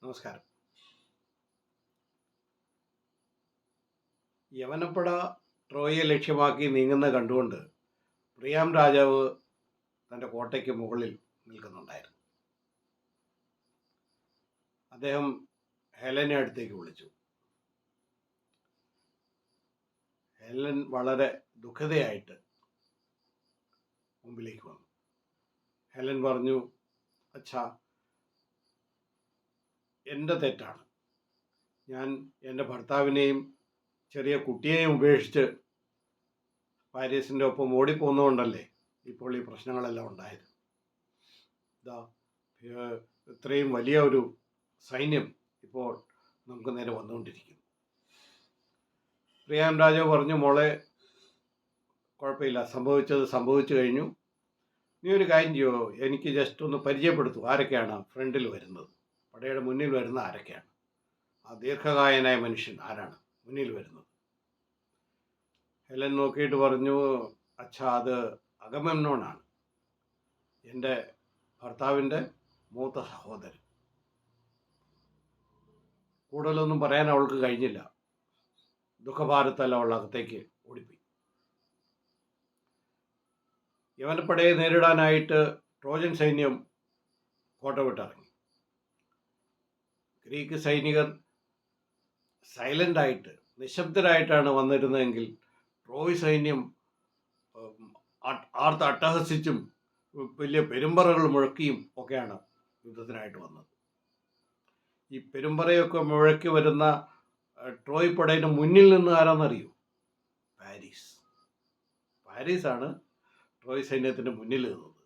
നമസ്കാരം. യവനപ്പട ട്രോയെ ലക്ഷ്യമാക്കി നീങ്ങുന്നത് കണ്ടുകൊണ്ട് പ്രിയാം രാജാവ് തൻ്റെ കോട്ടയ്ക്ക് മുകളിൽ നിൽക്കുന്നുണ്ടായിരുന്നു. അദ്ദേഹം ഹെലനെ അടുത്തേക്ക് വിളിച്ചു. ഹെലൻ വളരെ ദുഃഖിതയായിട്ട് മുമ്പിലേക്ക് വന്നു. ഹെലൻ പറഞ്ഞു, അച്ഛാ, എൻ്റെ തെറ്റാണ്. ഞാൻ എൻ്റെ ഭർത്താവിനെയും ചെറിയ കുട്ടിയെയും ഉപേക്ഷിച്ച് പാരീസിൻ്റെ ഒപ്പം ഓടിപ്പോകുന്നതുകൊണ്ടല്ലേ ഇപ്പോൾ ഈ പ്രശ്നങ്ങളെല്ലാം ഉണ്ടായത്. ഇതാ ഇത്രയും വലിയ ഒരു സൈന്യം ഇപ്പോൾ നമുക്ക് നേരെ വന്നുകൊണ്ടിരിക്കുന്നു. പ്രിയാം രാജാവ് പറഞ്ഞു, മോളെ, കുഴപ്പമില്ല, സംഭവിച്ചത് സംഭവിച്ചു കഴിഞ്ഞു. നീ ഒരു കാര്യം ചെയ്യോ, എനിക്ക് ജസ്റ്റ് ഒന്ന് പരിചയപ്പെടുത്തൂ, ആരൊക്കെയാണ് ഫ്രണ്ടിൽ വരുന്നത്, പടയുടെ മുന്നിൽ വരുന്ന ആരൊക്കെയാണ്, ആ ദീർഘകായനായ മനുഷ്യൻ ആരാണ് മുന്നിൽ വരുന്നത്. ഹെലൻ നോക്കിയിട്ട് പറഞ്ഞു, അച്ഛാ, അത് അഗമെമ്നോനാണ്, എൻ്റെ ഭർത്താവിൻ്റെ മൂത്ത സഹോദരൻ. കൂടുതലൊന്നും പറയാൻ അവൾക്ക് കഴിഞ്ഞില്ല. ദുഃഖഭാരത്തല്ല അവൾ അകത്തേക്ക് ഓടിപ്പോയി. യവനപ്പടയെ നേരിടാനായിട്ട് ട്രോജൻ സൈന്യം കോട്ട വിട്ടിറങ്ങി. ഗ്രീക്ക് സൈനികർ സൈലൻ്റായിട്ട് നിശബ്ദരായിട്ടാണ് വന്നിരുന്നതെങ്കിൽ ട്രോയ് സൈന്യം ആർത്ത് അട്ടഹസിച്ചും വലിയ പെരുമ്പറകൾ മുഴക്കിയും ഒക്കെയാണ് യുദ്ധത്തിനായിട്ട് വന്നത്. ഈ പെരുമ്പറയൊക്കെ മുഴക്കി വരുന്ന ട്രോയ് പടയുടെ മുന്നിൽ നിന്ന് ആരാന്നറിയൂ? പാരീസാണ് ട്രോയ് സൈന്യത്തിൻ്റെ മുന്നിൽ നിന്നത്.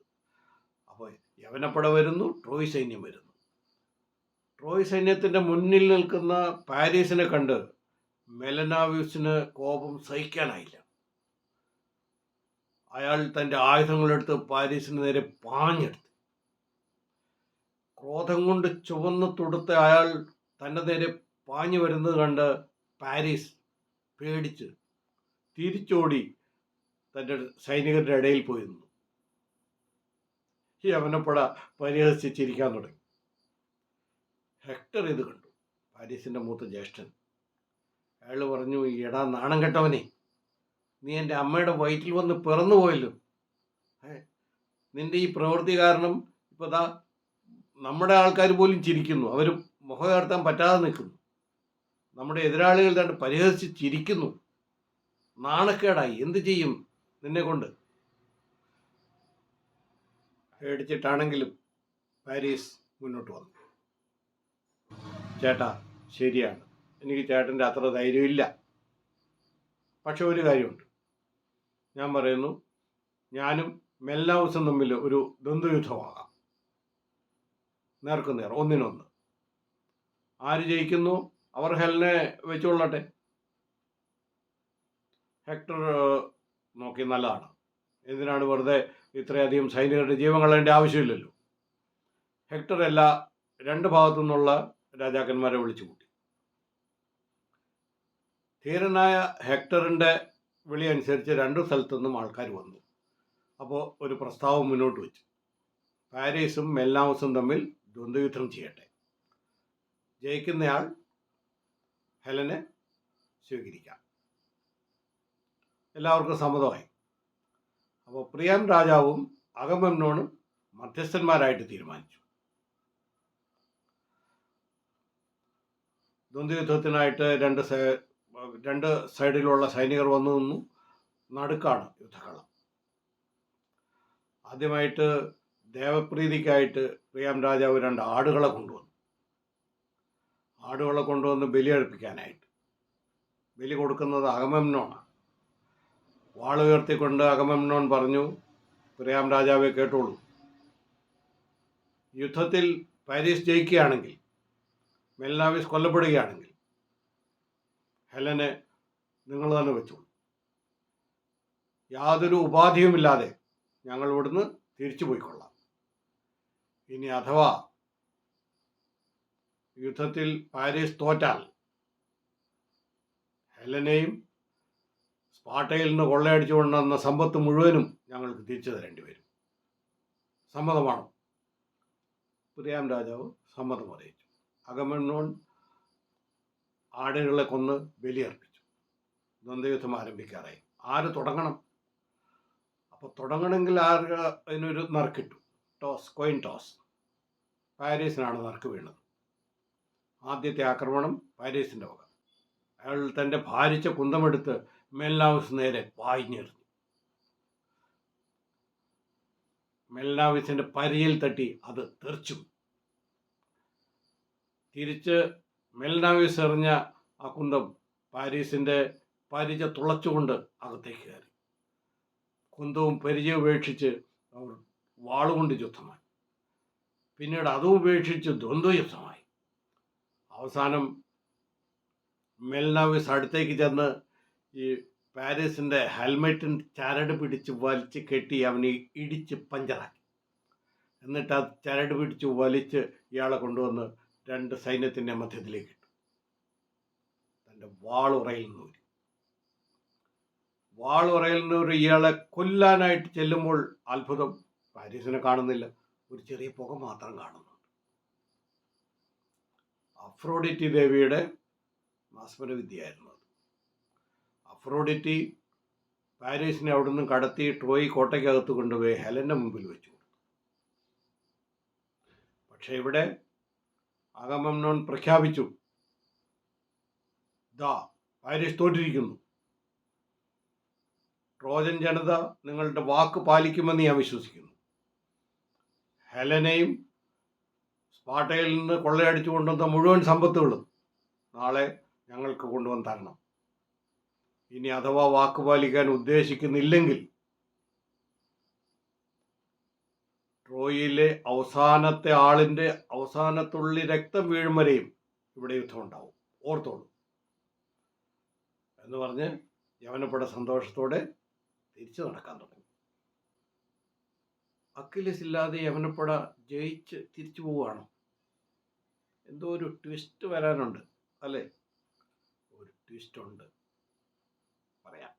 അപ്പോൾ യവനപ്പട വരുന്നു, ട്രോയ് സൈന്യം വരുന്നു. ട്രോയ് സൈന്യത്തിൻ്റെ മുന്നിൽ നിൽക്കുന്ന പാരീസിനെ കണ്ട് മെലനാവ്യൂസിന് കോപം സഹിക്കാനായില്ല. അയാൾ തൻ്റെ ആയുധങ്ങളെടുത്ത് പാരീസിന് നേരെ പാഞ്ഞെടുത്തു. ക്രോധം കൊണ്ട് ചുവന്ന് തുടുത്ത അയാൾ തൻ്റെ നേരെ പാഞ്ഞു വരുന്നത് കണ്ട് പാരീസ് പേടിച്ച് തിരിച്ചോടി തൻ്റെ സൈനികരുടെ ഇടയിൽ പോയി നിന്നു. ഈ യവനപ്പട പരിഹസിച്ച് ചിരിക്കാൻ തുടങ്ങി. ഹെക്ടർ ഇത് കണ്ടു, പാരീസിൻ്റെ മൂത്ത ജ്യേഷ്ഠൻ. അയാൾ പറഞ്ഞു, എടാ നാണം കെട്ടവനെ, നീ എൻ്റെ അമ്മയുടെ വയറ്റിൽ വന്ന് പിറന്നു പോയല്ലോ. നിൻ്റെ ഈ പ്രവൃത്തി കാരണം ഇപ്പോൾ ദാ നമ്മുടെ ആൾക്കാർ പോലും ചിരിക്കുന്നു, അവർ മുഖമുയർത്താൻ പറ്റാതെ നിൽക്കുന്നു. നമ്മുടെ എതിരാളികൾ തന്നെ പരിഹസിച്ച് ചിരിക്കുന്നു. നാണക്കേടായി, എന്ത് ചെയ്യും നിന്നെ കൊണ്ട്? പേടിച്ചിട്ടാണെങ്കിലും പാരീസ് മുന്നോട്ട് വന്നു. ചേട്ടാ, ശരിയാണ്, എനിക്ക് ചേട്ടൻ്റെ അത്ര ധൈര്യമില്ല. പക്ഷെ ഒരു കാര്യമുണ്ട്, ഞാൻ പറയുന്നു, ഞാനും മെൽനാവുസും തമ്മിൽ ഒരു ദ്വന്ദ്വയുദ്ധമാകാം. നേർക്കുനേർ, ഒന്നിനൊന്ന്. ആര് ജയിക്കുന്നു അവർ ഹെലനെ വെച്ചുകൊള്ളട്ടെ. ഹെക്ടർ നോക്കി, നല്ലതാണ്, എന്തിനാണ് വെറുതെ ഇത്രയധികം സൈനികരുടെ ജീവൻ കളയേണ്ട ആവശ്യമില്ലല്ലോ. ഹെക്ടർ രണ്ട് ഭാഗത്തു നിന്നുള്ള രാജാക്കന്മാരെ വിളിച്ചു കൂട്ടി. ധീരനായ ഹെക്ടറിൻ്റെ വിളി അനുസരിച്ച് രണ്ടു സ്ഥലത്തു നിന്നും ആൾക്കാർ വന്നു. അപ്പോൾ ഒരു പ്രസ്താവം മുന്നോട്ട് വെച്ചു, പാരീസും മെൽനാവുസും തമ്മിൽ ദ്വന്ദ്വയുദ്ധം ചെയ്യട്ടെ, ജയിക്കുന്നയാൾ ഹെലനെ സ്വീകരിക്കാം. എല്ലാവർക്കും സമ്മതമായി. അപ്പോൾ പ്രിയാം രാജാവും അഗമെമ്നോനും മധ്യസ്ഥന്മാരായിട്ട് തീരുമാനിച്ചു. ദ്വന്ദ്വയുദ്ധത്തിനായിട്ട് രണ്ട് സൈഡിലുള്ള സൈനികർ വന്നു നിന്നു. നടുക്കാണ് യുദ്ധക്കളം. ആദ്യമായിട്ട് ദേവപ്രീതിക്കായിട്ട് പ്രിയാം രാജാവ് 2 ആടുകളെ കൊണ്ടുവന്നു. ആടുകളെ കൊണ്ടുവന്ന് ബലി കഴിപ്പിക്കാനായിട്ട്. ബലി കൊടുക്കുന്നത് അഗമെമ്നോനാണ്. വാളുയർത്തിക്കൊണ്ട് അഗമെമ്നോൻ പറഞ്ഞു, പ്രിയാം രാജാവെ കേട്ടോളൂ, യുദ്ധത്തിൽ പാരീസ് ജയിക്കുകയാണെങ്കിൽ, മെൽനാവ്യൂസ് കൊല്ലപ്പെടുകയാണെങ്കിൽ ഹെലനെ നിങ്ങൾ തന്നെ വെച്ചോളൂ. യാതൊരു ഉപാധിയുമില്ലാതെ ഞങ്ങൾ ഇവിടുന്ന് തിരിച്ചു പോയിക്കൊള്ളാം. ഇനി അഥവാ യുദ്ധത്തിൽ പാരീസ് തോറ്റാൽ ഹെലനെയും സ്പാർട്ടയിൽ നിന്ന് കൊള്ളയടിച്ചു കൊണ്ടുവന്ന സമ്പത്ത് മുഴുവനും ഞങ്ങൾക്ക് തിരിച്ചു തരേണ്ടി വരും. സമ്മതമാണോ? പ്രിയാം രാജാവ് സമ്മതം അറിയിച്ചു. അഗമെമ്നോൻ ആടുകളെ കൊന്ന് ബലിയർപ്പിച്ചു. ദ്വന്ദ്വയുദ്ധം ആരംഭിക്കാറായി. ആര് തുടങ്ങണം? അപ്പോൾ തുടങ്ങണമെങ്കിൽ അതിനൊരു നറുക്കിട്ടു. Coin toss. പാരീസിനാണ് നറുക്ക് വീണത്. ആദ്യത്തെ ആക്രമണം പാരീസിൻ്റെ വക. അയാൾ തൻ്റെ ഭാരിച്ച കുന്തമെടുത്ത് മെൽനാവിസ് നേരെ പാഞ്ഞെറിഞ്ഞു. മെൽനാവിസിൻ്റെ പരിയിൽ തട്ടി അത് തെറിച്ചു. തിരിച്ച് മെൽനാവിസ് എറിഞ്ഞ ആ കുന്തം പാരീസിൻ്റെ പരിച തുളച്ചുകൊണ്ട് അകത്തേക്ക് കയറി. കുന്തവും പരിചയം ഉപേക്ഷിച്ച് അവർ വാളുകൊണ്ട് യുദ്ധമായി. പിന്നീട് അതും ഉപേക്ഷിച്ച് ദ്വന്ദ്വയുദ്ധമായി. അവസാനം മെൽനാവിസ് അടുത്തേക്ക് ചെന്ന് ഈ പാരീസിൻ്റെ ഹെൽമെറ്റിൻ ചരട് പിടിച്ച് വലിച്ച് കെട്ടി അവനെ ഇടിച്ച് പഞ്ചറാക്കി. എന്നിട്ട് ആ ചരട് പിടിച്ച് വലിച്ച് ഇയാളെ കൊണ്ടുവന്ന് രണ്ട് സൈന്യത്തിൻ്റെ മധ്യത്തിലേക്ക് ഇട്ടു. തൻ്റെ വാളുറയിൽ നിന്ന് ഇയാളെ കൊല്ലാനായിട്ട് ചെല്ലുമ്പോൾ അത്ഭുതം, പാരീസിനെ കാണുന്നില്ല. ഒരു ചെറിയ പുക മാത്രം കാണുന്നുണ്ട്. അഫ്രോഡിറ്റി ദേവിയുടെ മാസ്മരവിദ്യയായിരുന്നു അത്. അഫ്രോഡിറ്റി പാരീസിനെ അവിടെ നിന്ന് കടത്തി ട്രോയ് കോട്ടയ്ക്കകത്ത് കൊണ്ടുപോയി ഹെലൻ്റെ മുമ്പിൽ വെച്ചു കൊടുത്തു. പക്ഷെ ഇവിടെ അഗമെമ്നോൻ പ്രഖ്യാപിച്ചു, ദാ പാരീസ് തോറ്റിരിക്കുന്നു. ട്രോജൻ ജനത നിങ്ങളുടെ വാക്ക് പാലിക്കുമെന്ന് ഞാൻ വിശ്വസിക്കുന്നു. ഹെലനെയും സ്പാർട്ടയിൽ നിന്ന് കൊള്ളയടിച്ചു കൊണ്ടുവന്ന മുഴുവൻ സമ്പത്തുകളും നാളെ ഞങ്ങൾക്ക് കൊണ്ടുവന്ന് തരണം. ഇനി അഥവാ വാക്ക് പാലിക്കാൻ ഉദ്ദേശിക്കുന്നില്ലെങ്കിൽ ട്രോയിലെ അവസാനത്തെ ആളിൻ്റെ അവസാനത്തുള്ളി രക്തം വീഴും വരെയും ഇവിടെ യുദ്ധം ഉണ്ടാവും, ഓർത്തോളൂ എന്ന് പറഞ്ഞ് യവനപ്പട സന്തോഷത്തോടെ തിരിച്ചു നടക്കാൻ തുടങ്ങി. അക്കിലസ് ഇല്ലാതെ യവനപ്പട ജയിച്ച് തിരിച്ചു പോവുകയാണോ? എന്തോ ഒരു ട്വിസ്റ്റ് വരാനുണ്ട് അല്ലേ? ഒരു ട്വിസ്റ്റ് ഉണ്ട്, പറയാം.